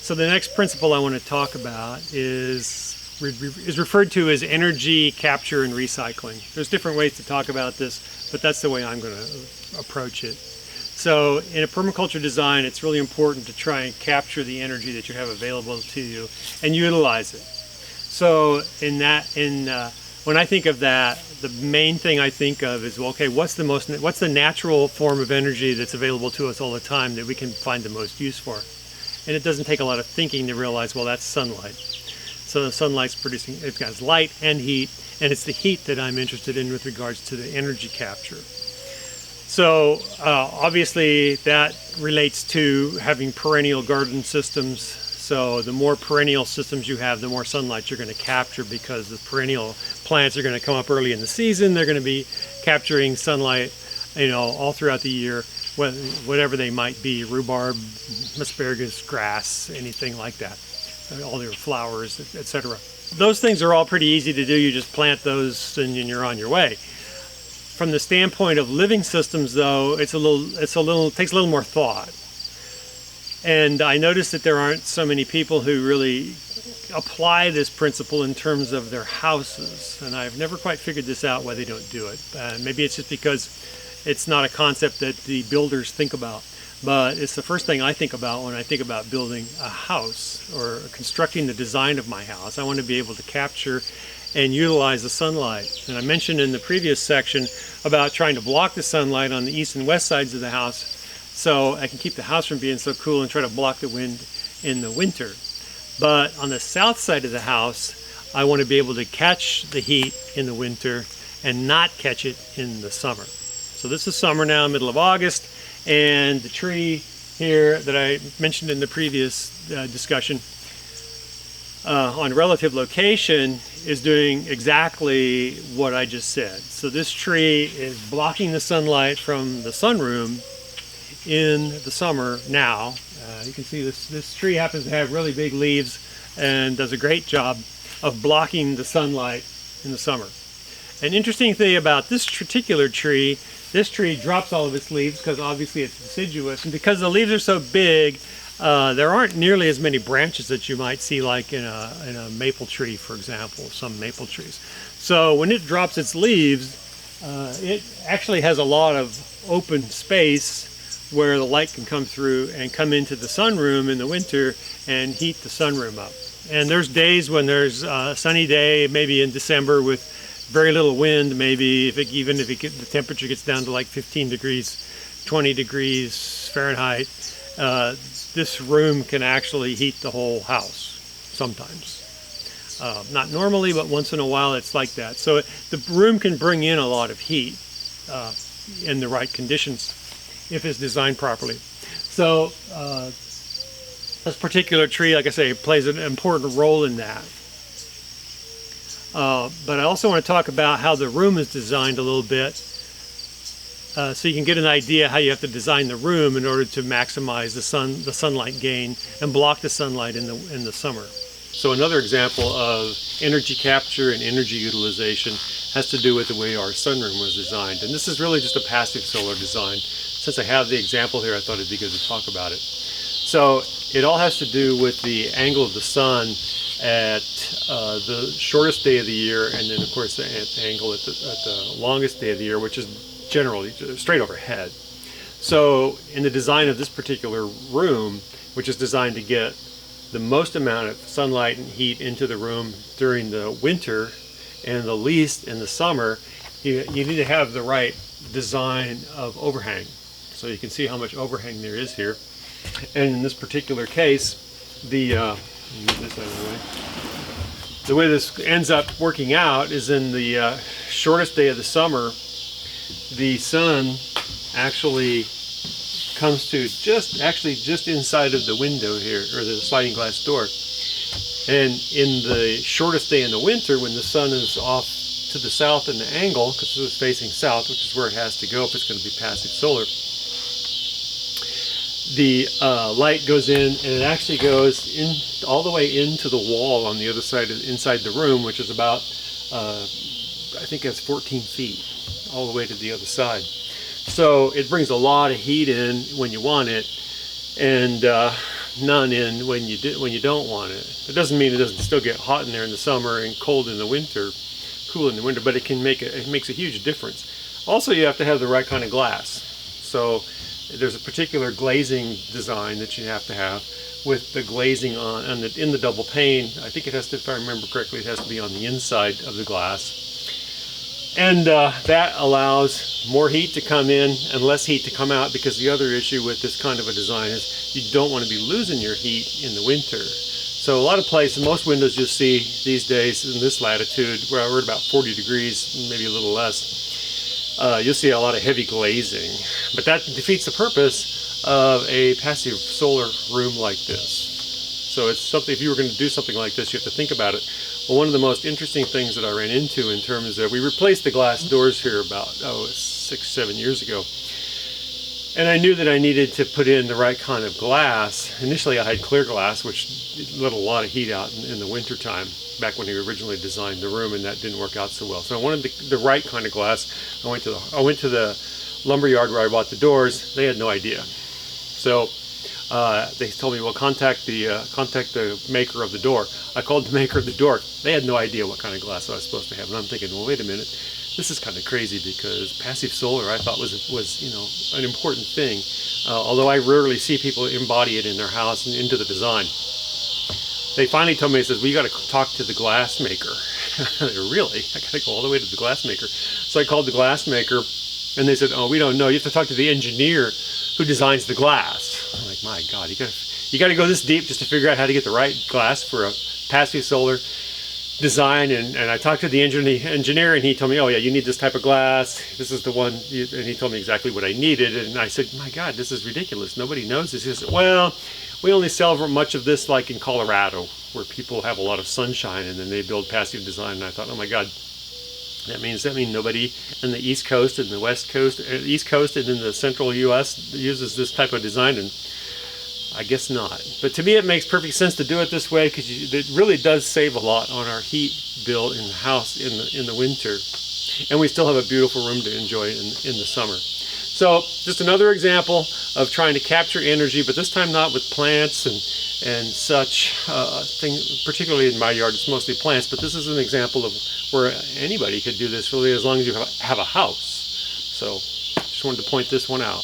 So the next principle I want to talk about is referred to as energy capture and recycling. There's different ways to talk about this, but that's the way I'm going to approach it. So in a permaculture design, it's really important to try and capture the energy that you have available to you and utilize it. So when I think of that, the main thing I think of is, well, okay, what's the natural form of energy that's available to us all the time that we can find the most use for? And it doesn't take a lot of thinking to realize, well, that's sunlight. So the sunlight's producing, it has light and heat, and it's the heat that I'm interested in with regards to the energy capture. So obviously that relates to having perennial garden systems. So the more perennial systems you have, the more sunlight you're going to capture, because the perennial plants are going to come up early in the season. They're going to be capturing sunlight, all throughout the year, whatever they might be, rhubarb, asparagus, grass, anything like that, all your flowers, etc. Those things are all pretty easy to do. You just plant those and you're on your way. From the standpoint of living systems, though, it takes a little more thought. And I noticed that there aren't so many people who really apply this principle in terms of their houses. And I've never quite figured this out why they don't do it. Maybe it's just because it's not a concept that the builders think about. But it's the first thing I think about when I think about building a house or constructing the design of my house. I want to be able to capture and utilize the sunlight. And I mentioned in the previous section about trying to block the sunlight on the east and west sides of the house, so I can keep the house from being so cool and try to block the wind in the winter. But on the south side of the house, I want to be able to catch the heat in the winter and not catch it in the summer. So this is summer now, middle of August, and the tree here that I mentioned in the previous discussion on relative location is doing exactly what I just said. So this tree is blocking the sunlight from the sunroom in the summer now. You can see this tree happens to have really big leaves and does a great job of blocking the sunlight in the summer. An interesting thing about this particular tree, this tree drops all of its leaves because obviously it's deciduous, and because the leaves are so big, there aren't nearly as many branches that you might see like in a maple tree, for example, some maple trees. So when it drops its leaves, it actually has a lot of open space where the light can come through and come into the sunroom in the winter and heat the sunroom up. And there's days when there's a sunny day, maybe in December, with very little wind, maybe the temperature gets down to like 15 degrees, 20 degrees Fahrenheit, this room can actually heat the whole house sometimes. Not normally, but once in a while it's like that. So the room can bring in a lot of heat in the right conditions if it's designed properly. So this particular tree, like I say, plays an important role in that. But I also want to talk about how the room is designed a little bit, so you can get an idea how you have to design the room in order to maximize the sunlight gain and block the sunlight in the summer. So another example of energy capture and energy utilization has to do with the way our sunroom was designed. And this is really just a passive solar design. Since I have the example here, I thought it'd be good to talk about it. So it all has to do with the angle of the sun at the shortest day of the year, and then of course the angle at the longest day of the year, which is generally straight overhead. So in the design of this particular room, which is designed to get the most amount of sunlight and heat into the room during the winter and the least in the summer, you need to have the right design of overhang. So you can see how much overhang there is here. And in this particular case, the way this ends up working out is in the shortest day of the summer, the sun actually comes to just inside of the window here, or the sliding glass door. And in the shortest day in the winter, when the sun is off to the south in the angle, because it was facing south, which is where it has to go if it's going to be passive solar, the light goes in, and it actually goes in all the way into the wall on the other side, inside the room, which is about, I think that's 14 feet, all the way to the other side. So it brings a lot of heat in when you want it, and none in when you don't want it. It doesn't mean it doesn't still get hot in there in the summer and cold in the winter, cool in the winter, but it makes a huge difference. Also, you have to have the right kind of glass. So there's a particular glazing design that you have to have with the glazing in the double pane. I think it has to, if I remember correctly, it has to be on the inside of the glass. And that allows more heat to come in and less heat to come out, because the other issue with this kind of a design is you don't want to be losing your heat in the winter. So a lot of places, most windows you'll see these days in this latitude, where we're at about 40 degrees, maybe a little less, you'll see a lot of heavy glazing. But that defeats the purpose of a passive solar room like this. So it's something, if you were going to do something like this, you have to think about it. Well, one of the most interesting things that I ran into in terms of, we replaced the glass doors here about 6-7 years ago. And I knew that I needed to put in the right kind of glass. Initially I had clear glass, which let a lot of heat out in the winter time, back when he originally designed the room, and that didn't work out so well. So I wanted the right kind of glass. I went to the lumber yard where I bought the doors. They had no idea. So they told me, well, contact the maker of the door. I called the maker of the door. They had no idea what kind of glass I was supposed to have. And I'm thinking, well, wait a minute, this is kind of crazy, because passive solar I thought was an important thing. Although I rarely see people embody it in their house and into the design. They finally told me, they says, well, you got to talk to the glass maker. Really? I got to go all the way to the glass maker. So I called the glass maker, and they said, oh, we don't know. You have to talk to the engineer who designs the glass. I'm like, my God, you got to go this deep just to figure out how to get the right glass for a passive solar design. And I talked to the engineer, and he told me, oh yeah, you need this type of glass. This is the one. And he told me exactly what I needed. And I said, my God, this is ridiculous. Nobody knows this. He said, well, we only sell much of this like in Colorado, where people have a lot of sunshine and then they build passive design. And I thought, oh my God, that means nobody in the East Coast and the West Coast, East Coast and in the central U.S. uses this type of design, and I guess not. But to me, it makes perfect sense to do it this way, because it really does save a lot on our heat bill in the house in the winter, and we still have a beautiful room to enjoy in the summer. So just another example of trying to capture energy, but this time not with plants and such things. Particularly in my yard, it's mostly plants, but this is an example of where anybody could do this, really, as long as you have a house. So just wanted to point this one out.